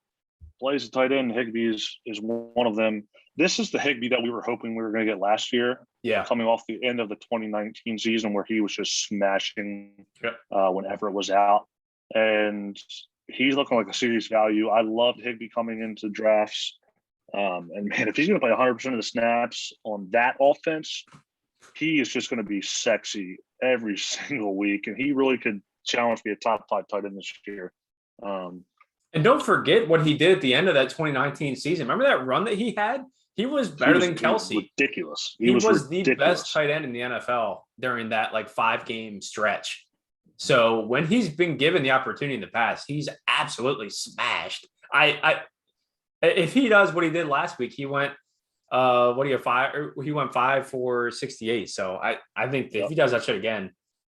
plays at tight end. Higbee is one of them. This is the Higbee that we were hoping we were going to get last year. Yeah. Coming off the end of the 2019 season where he was just smashing when Everett was out. And he's looking like a serious value. I loved Higbee coming into drafts. And man, if he's going to play 100% of the snaps on that offense, he is just going to be sexy every single week. And he really could challenge me a top 5 tight end this year. And don't forget what he did at the end of that 2019 season. Remember that run that he had? He was better than Kelsey. Ridiculous. He was the best tight end in the NFL during that 5-game stretch. So when he's been given the opportunity in the past, he's absolutely smashed. If he does what he did last week, he went he went 5 for 68. So I think that if he does that shit again,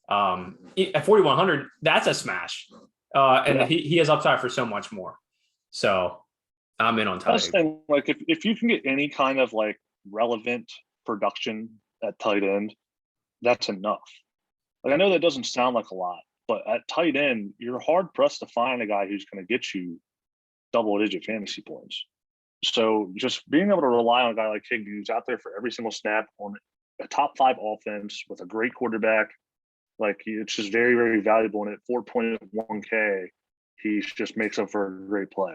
at 4,100, that's a smash. He has upside for so much more. So I'm in on Tyler. Like if you can get any kind of relevant production at tight end, that's enough. I know that doesn't sound like a lot, but at tight end, you're hard pressed to find a guy who's going to get you double-digit fantasy points. So just being able to rely on a guy like Higbee who's out there for every single snap on a top 5 offense with a great quarterback, it's just very, very valuable. And at 4.1K, he just makes up for a great play.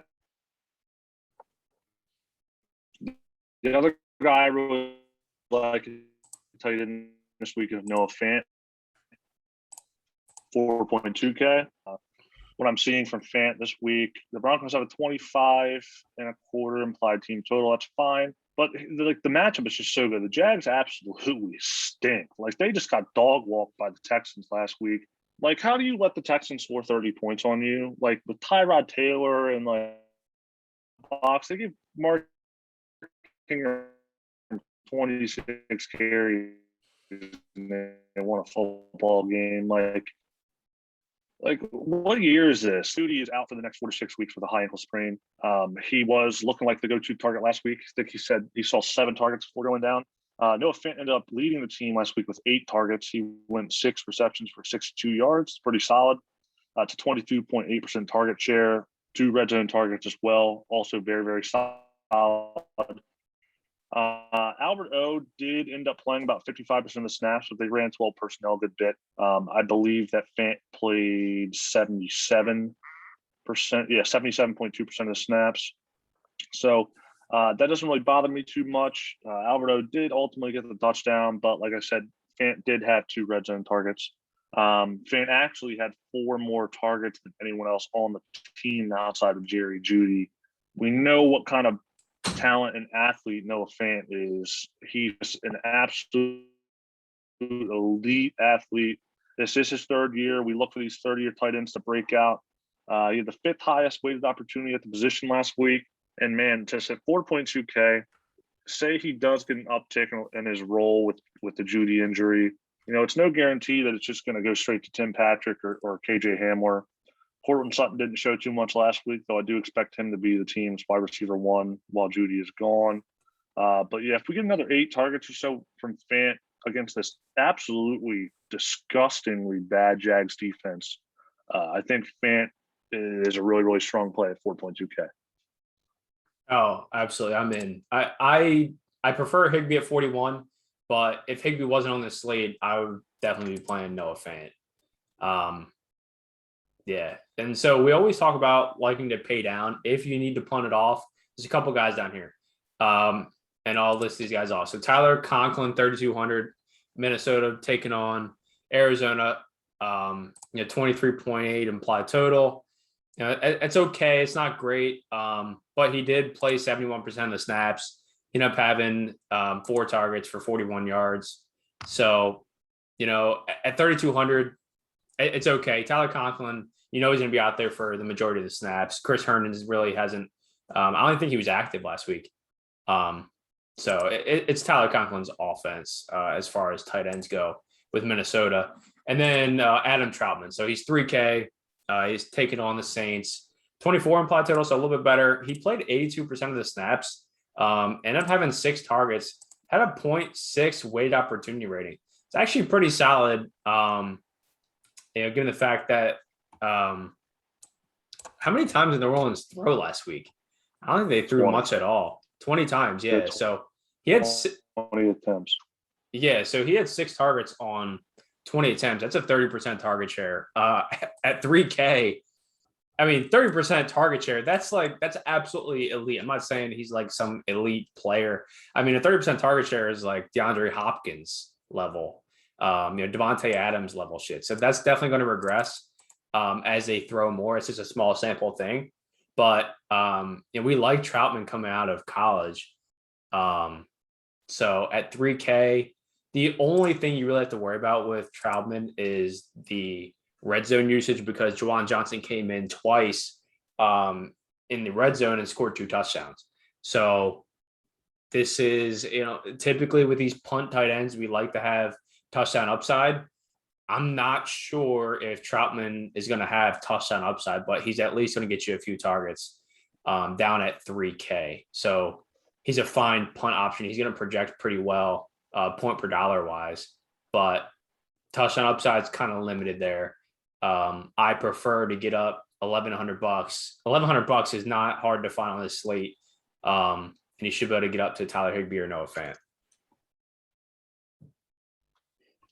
The other guy I really like to tell you this week is Noah Fant, 4.2K. What I'm seeing from Fant this week, the Broncos have a 25.25 implied team total. That's fine. But the matchup is just so good. The Jags absolutely stink. They just got dog walked by the Texans last week. How do you let the Texans score 30 points on you? With Tyrod Taylor and Fox, they give Mark 26 carries and they won a football game. What year is this? Studi is out for the next 4 to 6 weeks with a high ankle sprain. He was looking like the go-to target last week. I think he said he saw 7 targets before going down. Noah Fant ended up leading the team last week with 8 targets. He went 6 receptions for 62 yards. Pretty solid. To 22.8% target share. 2 red zone targets as well. Also very, very solid. Albert O did end up playing about 55% of the snaps, but they ran 12 personnel a good bit. I believe that Fant played 77%. Yeah, 77.2% of the snaps. So that doesn't really bother me too much. Albert O did ultimately get the touchdown, but like I said, Fant did have 2 red zone targets. Fant actually had 4 more targets than anyone else on the team outside of Jerry Jeudy. We know what kind of talent and athlete Noah Fant is. He's an absolute elite athlete. This is his third year. We look for these third-year tight ends to break out. He had the fifth highest weighted opportunity at the position last week. And, man, just at 4.2K, say he does get an uptick in his role with the Judy injury. It's no guarantee that it's just going to go straight to Tim Patrick or KJ Hamler. Cortland Sutton didn't show too much last week, though I do expect him to be the team's wide receiver 1 while Judy is gone. But, yeah, if we get another 8 targets or so from Fant against this absolutely disgustingly bad Jags defense, I think Fant is a really, really strong play at 4.2K. Oh, absolutely. I'm in. I prefer Higbee at 41, but if Higbee wasn't on the slate, I would definitely be playing Noah Fant. Yeah. And so we always talk about liking to pay down if you need to punt it off. There's a couple guys down here. And I'll list these guys off. So Tyler Conklin, 3,200, Minnesota taking on Arizona, 23.8 implied total. It's okay. It's not great. But he did play 71% of the snaps. He ended up having 4 targets for 41 yards. So, at 3,200, it's okay. Tyler Conklin, he's going to be out there for the majority of the snaps. Chris Herndon really hasn't. I don't even think he was active last week. So it's Tyler Conklin's offense as far as tight ends go with Minnesota. And then Adam Troutman. So he's 3K. He's taking on the Saints. 24 implied total, so a little bit better. He played 82% of the snaps. Ended up having 6 targets. Had a 0.6 weighted opportunity rating. It's actually pretty solid. Given the fact that how many times did the Rollins throw last week? I don't think they threw 20. much at all. 20 times, yeah. So he had 20 attempts. Yeah, so he had 6 targets on 20 attempts. That's a 30% target share. At 3K, I mean, 30% target share, that's absolutely elite. I'm not saying he's like some elite player. I mean, a 30% target share is like DeAndre Hopkins level, Devontae Adams level shit. So that's definitely going to regress as they throw more. It's just a small sample thing. But we like Troutman coming out of college. So at 3K, the only thing you really have to worry about with Troutman is the red zone usage, because Juwan Johnson came in twice in the red zone and scored 2 touchdowns. So this is, typically with these punt tight ends, we like to have touchdown upside. I'm not sure if Troutman is going to have touchdown upside, but he's at least going to get you a few targets down at 3K. So he's a fine punt option. He's going to project pretty well point per dollar wise, but touchdown upside is kind of limited there. I prefer to get up $1,100. $1,100 is not hard to find on this slate. And you should be able to get up to Tyler Higbee or Noah Fant.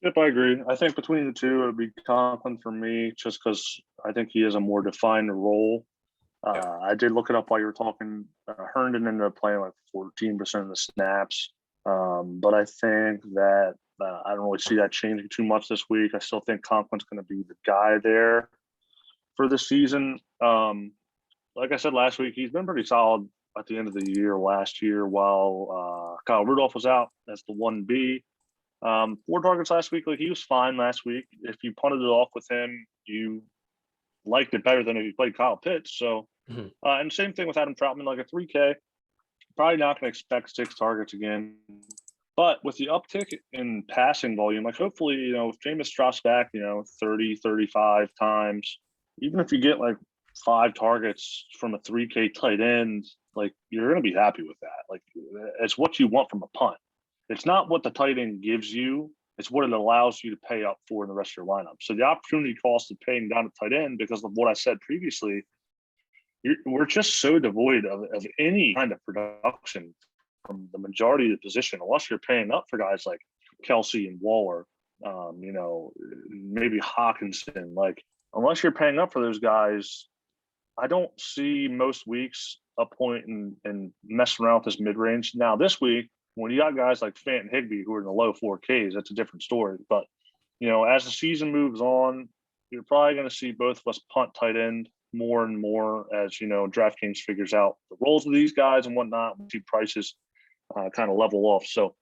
Yep, I agree. I think between the two, it would be Conklin for me, just because I think he has a more defined role. I did look it up while you were talking. Herndon ended up playing like 14% of the snaps. But I think that I don't really see that changing too much this week. I still think Conklin's going to be the guy there for the season. Like I said last week, he's been pretty solid at the end of the year last year while Kyle Rudolph was out as the 1B. 4 targets last week. Like, he was fine last week. If you punted it off with him, you liked it better than if you played Kyle Pitts. So, and same thing with Adam Troutman, like a 3K. Probably not going to expect 6 targets again. But with the uptick in passing volume, like hopefully, if Jameis drops back, 30, 35 times, even if you get like 5 targets from a 3K tight end, like, you're going to be happy with that. Like, it's what you want from a punt. It's not what the tight end gives you. It's what it allows you to pay up for in the rest of your lineup. So the opportunity cost of paying down a tight end, because of what I said previously, we're just so devoid of any kind of production from the majority of the position, unless you're paying up for guys like Kelsey and Waller, maybe Hawkinson. Like, unless you're paying up for those guys, I don't see most weeks a point in messing around with this mid-range. Now, this week, when you got guys like Fant and Higbee who are in the low 4Ks, that's a different story. But, as the season moves on, you're probably going to see both of us punt tight end more and more as, DraftKings figures out the roles of these guys and whatnot. We see prices kind of level off. So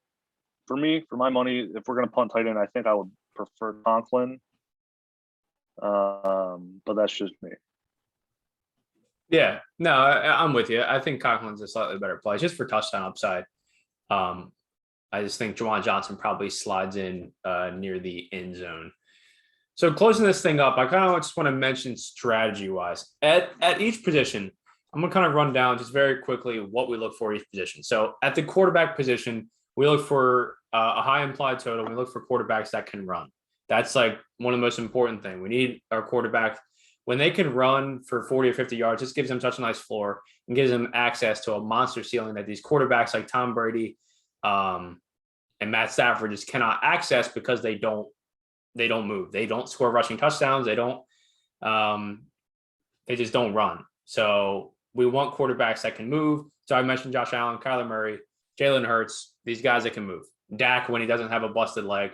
for me, for my money, if we're going to punt tight end, I think I would prefer Conklin. But that's just me. Yeah, no, I'm with you. I think Conklin's a slightly better play just for touchdown upside. I just think Juwan Johnson probably slides in near the end zone. So closing this thing up, I kind of just want to mention strategy wise at each position. I'm gonna kind of run down just very quickly what we look for each position. So at the quarterback position, we look for a high implied total. We look for quarterbacks that can run. That's like one of the most important things. We need our quarterback when they can run for 40 or 50 yards. This gives them such a nice floor and gives them access to a monster ceiling that these quarterbacks like Tom Brady and Matt Stafford just cannot access because they don't move. They don't score rushing touchdowns. They just don't run. So we want quarterbacks that can move. So I mentioned Josh Allen, Kyler Murray, Jalen Hurts, these guys that can move. Dak when he doesn't have a busted leg.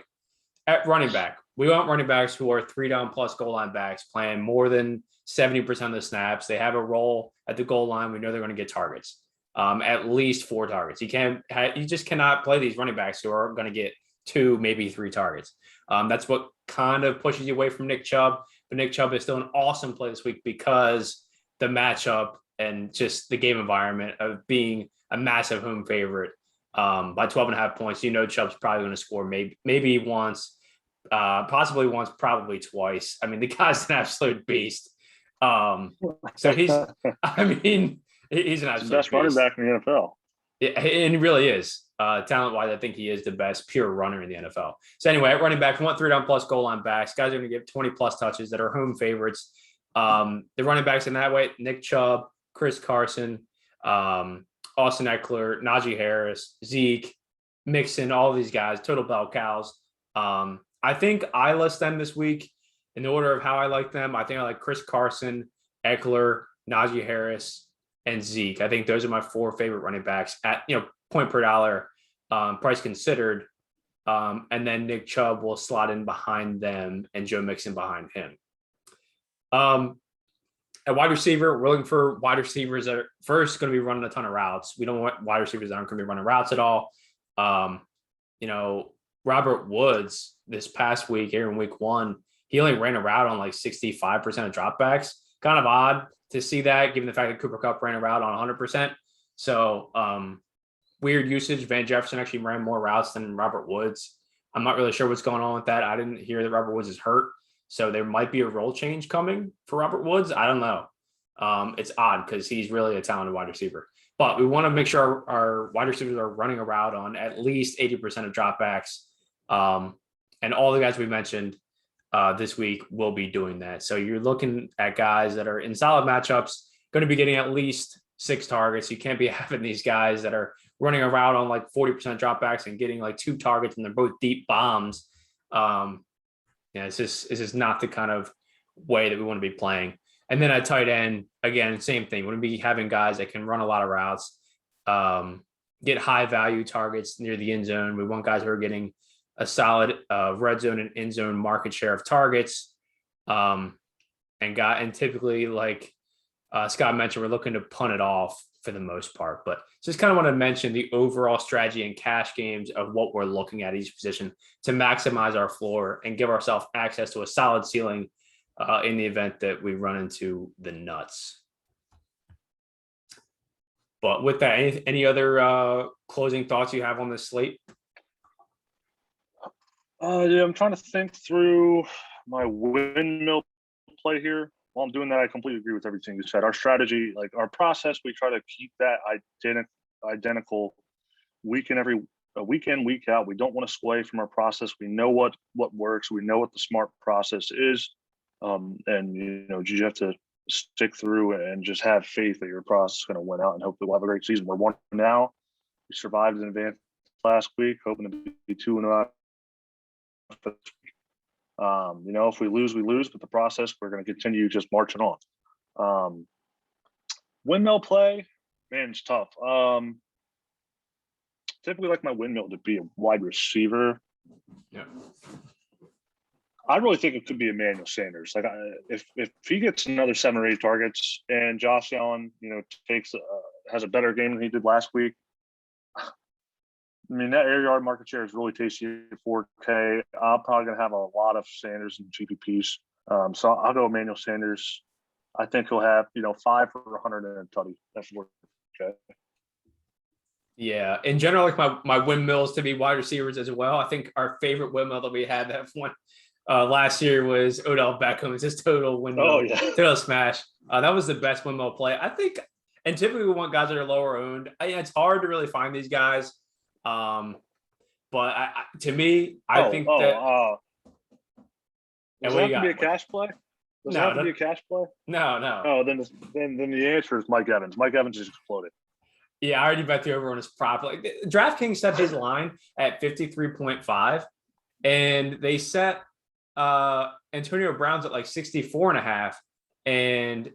At running back, we want running backs who are 3 down plus goal line backs playing more than 70% of the snaps. They have a role at the goal line. We know they're going to get targets, at least 4 targets. You just cannot play these running backs who are going to get 2, maybe 3 targets. That's what kind of pushes you away from Nick Chubb. But Nick Chubb is still an awesome play this week because the matchup and just the game environment of being a massive home favorite by 12.5 points. Chubb's probably going to score maybe once, possibly once, probably twice. I mean, the guy's an absolute beast. So he's an absolute best running back in the NFL. Yeah, and he really is. Talent-wise, I think he is the best pure runner in the NFL. So anyway, at running back, we want 3 down plus goal line backs. Guys are going to get 20 plus touches that are home favorites. The running backs in that way: Nick Chubb, Chris Carson, Austin Eckler, Najee Harris, Zeke, Mixon, all of these guys, total bell cows. I think I list them this week in the order of how I like them. I think I like Chris Carson, Eckler, Najee Harris, and Zeke. I think those are my 4 favorite running backs at point per dollar, price considered. And then Nick Chubb will slot in behind them and Joe Mixon behind him. At wide receiver, we're looking for wide receivers that are first going to be running a ton of routes. We don't want wide receivers that aren't going to be running routes at all. Robert Woods this past week here in week 1, he only ran a route on like 65% of dropbacks. Kind of odd to see that, given the fact that Cooper Kupp ran a route on 100%. So weird usage. Van Jefferson actually ran more routes than Robert Woods. I'm not really sure what's going on with that. I didn't hear that Robert Woods is hurt. So there might be a role change coming for Robert Woods. I don't know. It's odd because he's really a talented wide receiver. But we want to make sure our wide receivers are running a route on at least 80% of dropbacks. And all the guys we mentioned this week will be doing that. So you're looking at guys that are in solid matchups, going to be getting at least 6 targets. You can't be having these guys that are running a route on like 40% dropbacks and getting like 2 targets and they're both deep bombs. It's just not the kind of way that we want to be playing. And then at tight end, again, same thing. We want to be having guys that can run a lot of routes, get high value targets near the end zone. We want guys who are getting a solid red zone and end zone market share of targets. And typically, like Scott mentioned, we're looking to punt it off for the most part. But just kind of want to mention the overall strategy and cash games of what we're looking at each position to maximize our floor and give ourselves access to a solid ceiling in the event that we run into the nuts. But with that, any other closing thoughts you have on this slate? Yeah, I'm trying to think through my windmill play here. While I'm doing that, I completely agree with everything you said. Our strategy, like our process, we try to keep that identical week in, week out. We don't want to sway from our process. We know what works. We know what the smart process is. And you just have to stick through and just have faith that your process is going to win out and hopefully we'll have a great season. We're 1 now. We survived in advance last week, hoping to be 2-0. If we lose, we lose, but the process, we're going to continue just marching on. Windmill play, man, it's tough. Typically like my windmill to be a wide receiver. Yeah. I really think it could be Emmanuel Sanders. Like, if he gets another 7 or 8 targets and Josh Allen, has a better game than he did last week. I mean, that air yard market share is really tasty at 4K. I'm probably going to have a lot of Sanders and GPPs. So I'll go Emmanuel Sanders. I think he'll have, 5 for 100 and a tutty. That's 4K. Yeah, in general, like my windmills to be wide receivers as well. I think our favorite windmill that we had that one last year was Odell Beckham. It's just total windmill, Oh, yeah. total smash. That was the best windmill play, I think. And typically we want guys that are lower owned. It's hard to really find these guys. But to me, I think that. Does it have to be a cash play? Does it have to be a cash play? No. Oh, then the answer is Mike Evans. Mike Evans just exploded. Yeah, I already bet the over on his prop. Like DraftKings set his line at 53.5, and they set Antonio Brown's at like 64.5, and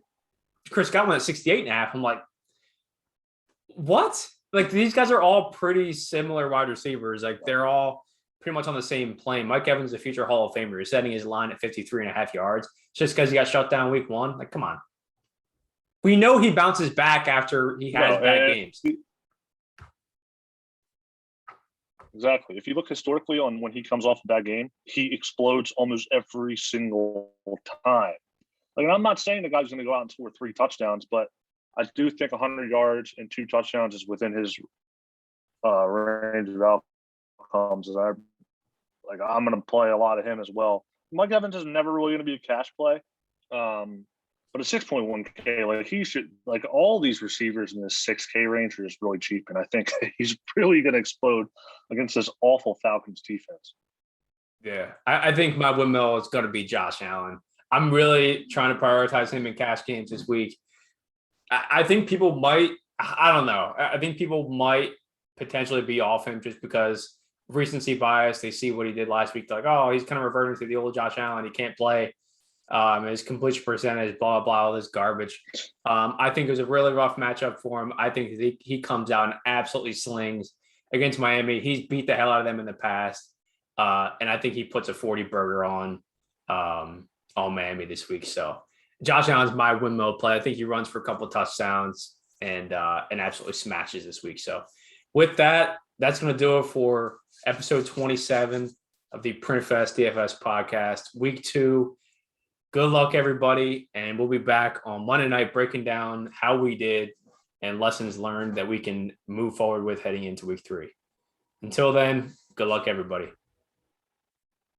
Chris Godwin at 68.5. I'm like, what? Like these guys are all pretty similar wide receivers. Like they're all pretty much on the same plane. Mike Evans is a future Hall of Famer. He's setting his line at 53.5 yards just because he got shut down week 1. Like, come on. We know he bounces back after he has bad games. Exactly. If you look historically on when he comes off a bad game, he explodes almost every single time. Like, I'm not saying the guy's going to go out and score 3 touchdowns, but I do think 100 yards and 2 touchdowns is within his range of outcomes. I'm going to play a lot of him as well. Mike Evans is never really going to be a cash play. But a 6.1K, like he should, like all these receivers in this 6K range are just really cheap. And I think he's really going to explode against this awful Falcons defense. Yeah, I think my windmill is going to be Josh Allen. I'm really trying to prioritize him in cash games this week. I think people might, I don't know. I think people might potentially be off him just because recency bias. They see what he did last week. They're like, oh, he's kind of reverting to the old Josh Allen. He can't play. His completion percentage, blah, blah, all this garbage. I think it was a really rough matchup for him. I think he comes out and absolutely slings against Miami. He's beat the hell out of them in the past. And I think he puts a 40 burger on Miami this week. So Josh Allen's my windmill play. I think he runs for a couple of touchdowns and absolutely smashes this week. So with that, that's going to do it for episode 27 of the PrintFest DFS podcast, week 2. Good luck, everybody. And we'll be back on Monday night breaking down how we did and lessons learned that we can move forward with heading into week 3. Until then, good luck, everybody.